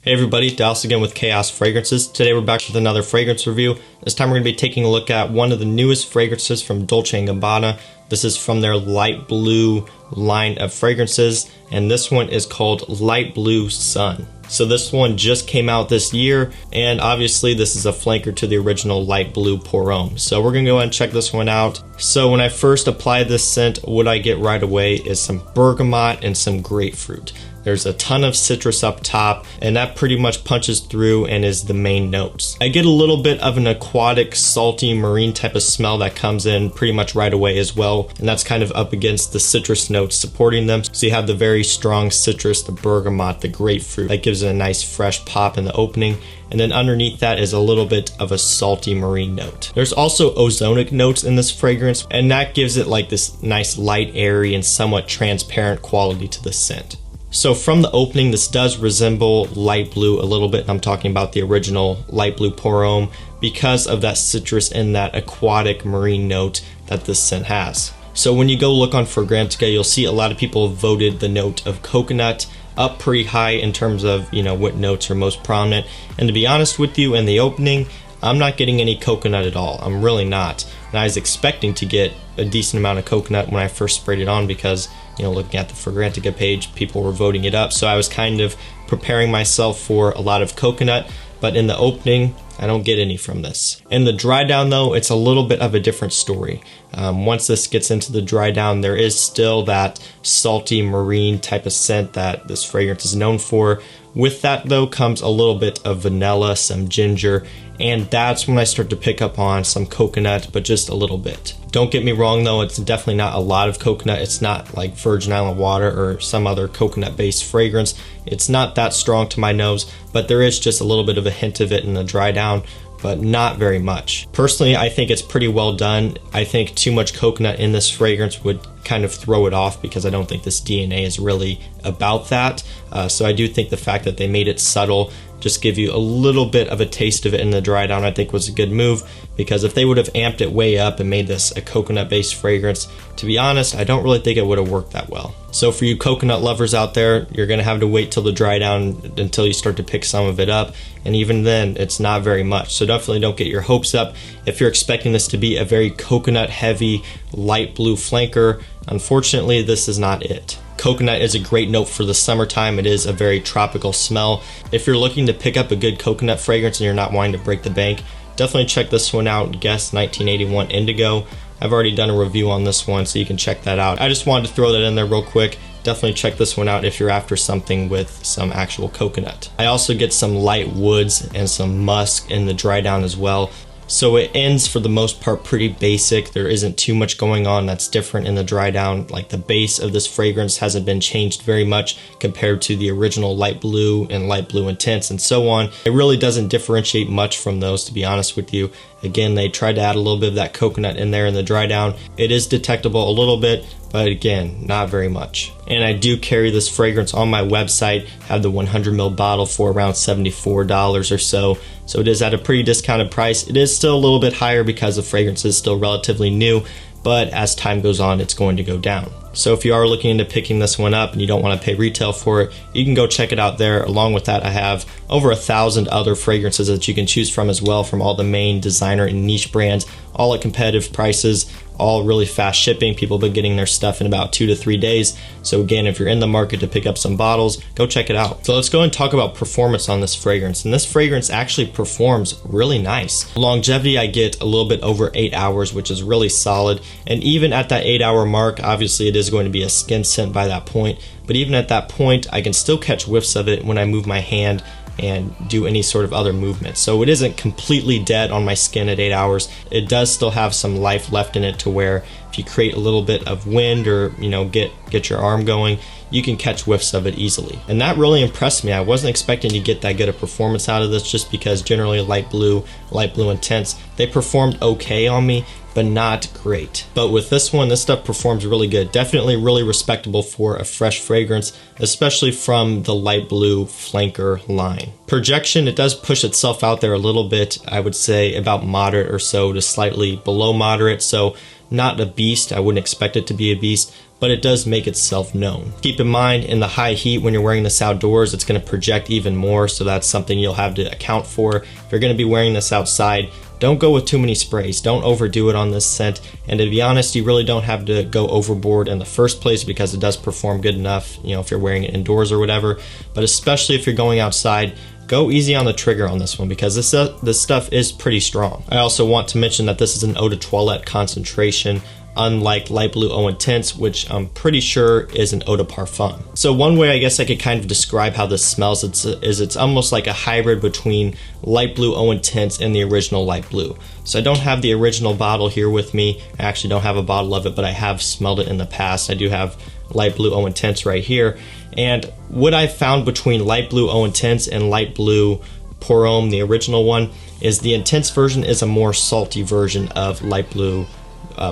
Hey everybody, Dallas again with Chaos Fragrances. Today we're back with another fragrance review. This time we're going to be taking a look at one of the newest fragrances from Dolce Gabbana. This is from their light blue line of fragrances, and this one is called Light Blue Sun. So this one just came out this year, and obviously this is a flanker to the original Light Blue Pour Homme. So we're going to go ahead and check this one out. So when I first applied this scent, what I get right away is some bergamot and some grapefruit. There's a ton of citrus up top, and that pretty much punches through and is the main notes. I get a little bit of an aquatic, salty, marine type of smell that comes in pretty much right away as well, and that's kind of up against the citrus notes supporting them. So you have the very strong citrus, the bergamot, the grapefruit. That gives it a nice fresh pop in the opening. And then underneath that is a little bit of a salty marine note. There's also ozonic notes in this fragrance, and that gives it like this nice light, airy, and somewhat transparent quality to the scent. So from the opening, this does resemble light blue a little bit. I'm talking about the original Light Blue Pour Homme because of that citrus and that aquatic marine note that this scent has. So when you go look on Fragrantica, you'll see a lot of people voted the note of coconut up pretty high in terms of, what notes are most prominent. And to be honest with you, in the opening, I'm not getting any coconut at all. I'm really not. And I was expecting to get a decent amount of coconut when I first sprayed it on because, looking at the Fragrantica page, people were voting it up. So I was kind of preparing myself for a lot of coconut, but in the opening, I don't get any from this. In the dry down though, it's a little bit of a different story. Once this gets into the dry down, there is still that salty marine type of scent that this fragrance is known for. With that though comes a little bit of vanilla, some ginger, and that's when I start to pick up on some coconut, but just a little bit. Don't get me wrong though, it's definitely not a lot of coconut. It's not like Virgin Island water or some other coconut-based fragrance. It's not that strong to my nose, but there is just a little bit of a hint of it in the dry down, but not very much. Personally, I think it's pretty well done. I think too much coconut in this fragrance would kind of throw it off because I don't think this DNA is really about that. So I do think the fact that they made it subtle, just give you a little bit of a taste of it in the dry down, I think was a good move, because if they would have amped it way up and made this a coconut-based fragrance, to be honest, I don't really think it would have worked that well. So for you coconut lovers out there, you're gonna have to wait till the dry down until you start to pick some of it up, and even then, it's not very much. So definitely don't get your hopes up. If you're expecting this to be a very coconut-heavy, light blue flanker, unfortunately, this is not it. Coconut is a great note for the summertime. It is a very tropical smell. If you're looking to pick up a good coconut fragrance and you're not wanting to break the bank, definitely check this one out, Guess 1981 Indigo. I've already done a review on this one, so you can check that out. I just wanted to throw that in there real quick. Definitely check this one out if you're after something with some actual coconut. I also get some light woods and some musk in the dry down as well. So it ends for the most part pretty basic. There isn't too much going on that's different in the dry down. Like the base of this fragrance hasn't been changed very much compared to the original light blue and light blue intense and so on. It really doesn't differentiate much from those, to be honest with you. Again, they tried to add a little bit of that coconut in there in the dry down. It is detectable a little bit, but again, not very much. And I do carry this fragrance on my website, have the 100 ml bottle for around $74 or so. So it is at a pretty discounted price. It is still a little bit higher because the fragrance is still relatively new, but as time goes on, it's going to go down. So if you are looking into picking this one up and you don't want to pay retail for it, you can go check it out there. Along with that, I have over 1,000 other fragrances that you can choose from as well, from all the main designer and niche brands, all at competitive prices, all really fast shipping. People have been getting their stuff in about 2 to 3 days. So again, if you're in the market to pick up some bottles, go check it out. So let's go and talk about performance on this fragrance. And this fragrance actually performs really nice. Longevity, I get a little bit over 8 hours, which is really solid. And even at that 8-hour mark, obviously it is going to be a skin scent by that point. But even at that point, I can still catch whiffs of it when I move my hand and do any sort of other movement. So it isn't completely dead on my skin at 8 hours. It does still have some life left in it to where if you create a little bit of wind or get your arm going, you can catch whiffs of it easily. And that really impressed me. I wasn't expecting to get that good a performance out of this, just because generally light blue intense, they performed okay on me, but not great. But with this one, this stuff performs really good. Definitely really respectable for a fresh fragrance, especially from the light blue flanker line. Projection, it does push itself out there a little bit. I would say about moderate or so to slightly below moderate. So Not a beast, I wouldn't expect it to be a beast, but it does make itself known. Keep in mind, in the high heat when you're wearing this outdoors, it's going to project even more, so that's something you'll have to account for. If you're going to be wearing this outside, don't go with too many sprays. Don't overdo it on this scent. And to be honest, you really don't have to go overboard in the first place because it does perform good enough, you know, if you're wearing it indoors or whatever. But especially if you're going outside, go easy on the trigger on this one because this stuff is pretty strong. I also want to mention that this is an eau de toilette concentration, unlike Light Blue Eau Intense, which I'm pretty sure is an eau de parfum. So one way I guess I could kind of describe how this smells is it's almost like a hybrid between Light Blue Eau Intense and the original Light Blue. So I don't have the original bottle here with me. I actually don't have a bottle of it, but I have smelled it in the past. I do have Light Blue Eau Intense right here. And what I've found between Light Blue Eau Intense and Light Blue Pour Homme, the original one, is the Intense version is a more salty version of Light Blue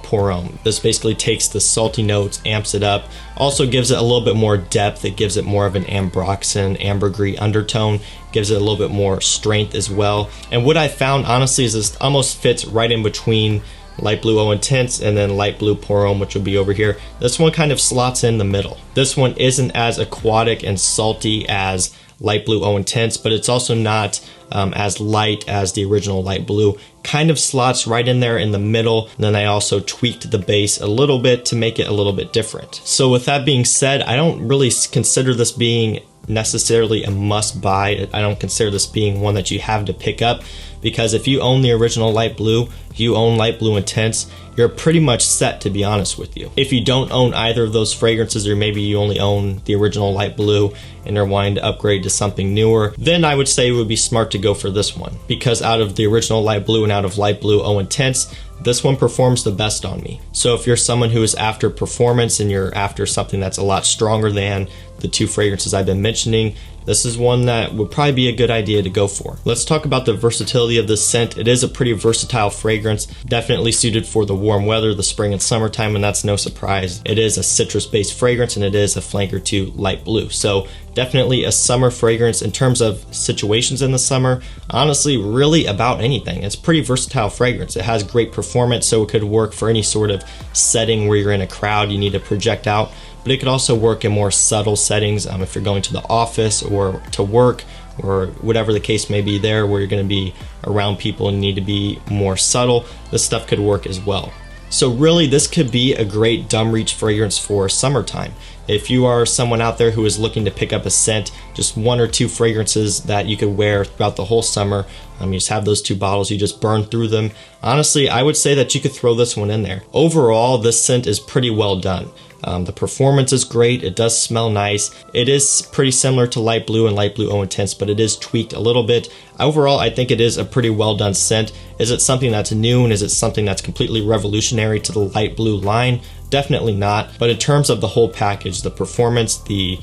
Pour Homme. This basically takes the salty notes, amps it up, also gives it a little bit more depth. It gives it more of an ambroxan, ambergris undertone, gives it a little bit more strength as well. And what I found honestly is this almost fits right in between Light Blue Eau Intense and then Light Blue Pour Homme, which will be over here. This one kind of slots in the middle. This one isn't as aquatic and salty as Light Blue Eau Intense, but it's also not as light as the original Light Blue. Kind of slots right in there in the middle. And then I also tweaked the base a little bit to make it a little bit different. So with that being said, I don't really consider this being necessarily a must buy. I don't consider this being one that you have to pick up, because if you own the original Light Blue, if you own Light Blue Intense, you're pretty much set, to be honest with you. If you don't own either of those fragrances, or maybe you only own the original Light Blue and are wanting to upgrade to something newer, then I would say it would be smart to go for this one, because out of the original Light Blue and out of Light Blue Eau Intense, this one performs the best on me. So if you're someone who is after performance and you're after something that's a lot stronger than the two fragrances I've been mentioning, this is one that would probably be a good idea to go for. Let's talk about the versatility of this scent. It is a pretty versatile fragrance, definitely suited for the warm weather, the spring and summertime, and that's no surprise. It is a citrus-based fragrance and it is a flanker to Light Blue. So definitely a summer fragrance in terms of situations in the summer. Honestly, really about anything. It's a pretty versatile fragrance. It has great performance, so it could work for any sort of setting where you're in a crowd, you need to project out. But it could also work in more subtle settings if you're going to the office or to work or whatever the case may be there, where you're going to be around people and need to be more subtle. This stuff could work as well. So really, this could be a great dumb reach fragrance for summertime. If you are someone out there who is looking to pick up a scent, just one or two fragrances that you could wear throughout the whole summer, you just have those two bottles, you just burn through them. Honestly, I would say that you could throw this one in there. Overall, this scent is pretty well done. The performance is great. It does smell nice. It is pretty similar to Light Blue and Light Blue Eau Intense, but it is tweaked a little bit. Overall, I think it is a pretty well done scent. Is it something that's new and is it something that's completely revolutionary to the Light Blue line? Definitely not. But in terms of the whole package, the performance, the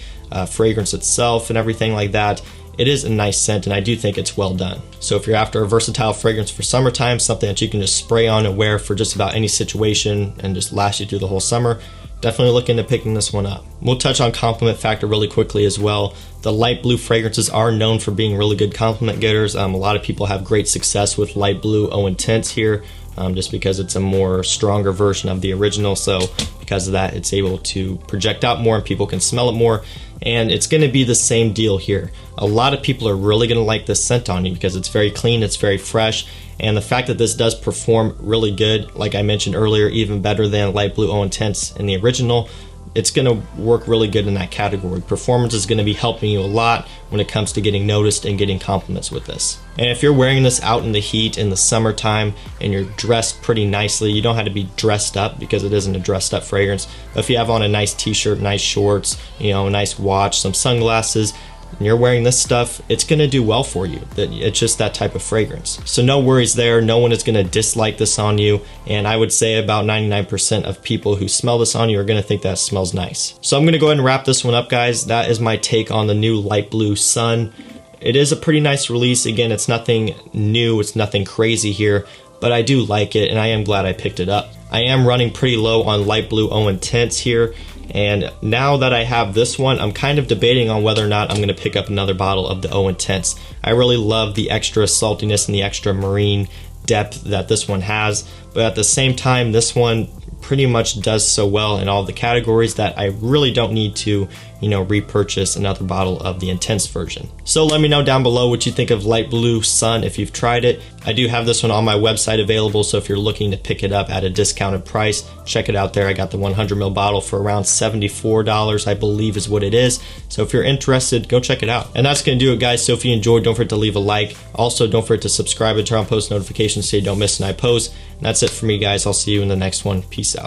fragrance itself and everything like that, it is a nice scent, and I do think it's well done. So if you're after a versatile fragrance for summertime, something that you can just spray on and wear for just about any situation and just last you through the whole summer, definitely look into picking this one up. We'll touch on compliment factor really quickly as well. The Light Blue fragrances are known for being really good compliment getters. A lot of people have great success with Light Blue Eau Intense here, just because it's a more stronger version of the original. So because of that, it's able to project out more and people can smell it more. And it's going to be the same deal here. A lot of people are really going to like this scent on you because it's very clean, it's very fresh, and the fact that this does perform really good, like I mentioned earlier, even better than Light Blue Eau Intense in the original, it's going to work really good in that category. Performance is going to be helping you a lot when it comes to getting noticed and getting compliments with this. And if you're wearing this out in the heat in the summertime and you're dressed pretty nicely, you don't have to be dressed up because it isn't a dressed up fragrance. But if you have on a nice t-shirt, nice shorts, a nice watch, some sunglasses, and you're wearing this stuff, it's going to do well for you. It's just that type of fragrance. So no worries there. No one is going to dislike this on you. And I would say about 99% of people who smell this on you are going to think that smells nice. So I'm going to go ahead and wrap this one up, guys. That is my take on the new Light Blue Sun. It is a pretty nice release. Again, it's nothing new. It's nothing crazy here, but I do like it and I am glad I picked it up. I am running pretty low on Light Blue Eau Intense here. And now that I have this one, I'm kind of debating on whether or not I'm going to pick up another bottle of the Eau Intense. I really love the extra saltiness and the extra marine depth that this one has, but at the same time, this one pretty much does so well in all the categories that I really don't need to, repurchase another bottle of the Intense version. So let me know down below what you think of Light Blue Sun if you've tried it. I do have this one on my website available, so if you're looking to pick it up at a discounted price, check it out there. I got the 100 ml bottle for around $74, I believe is what it is. So if you're interested, go check it out. And that's gonna do it, guys. So if you enjoyed, don't forget to leave a like. Also, don't forget to subscribe and turn on post notifications so you don't miss an I post. And that's it for me, guys. I'll see you in the next one. Peace out.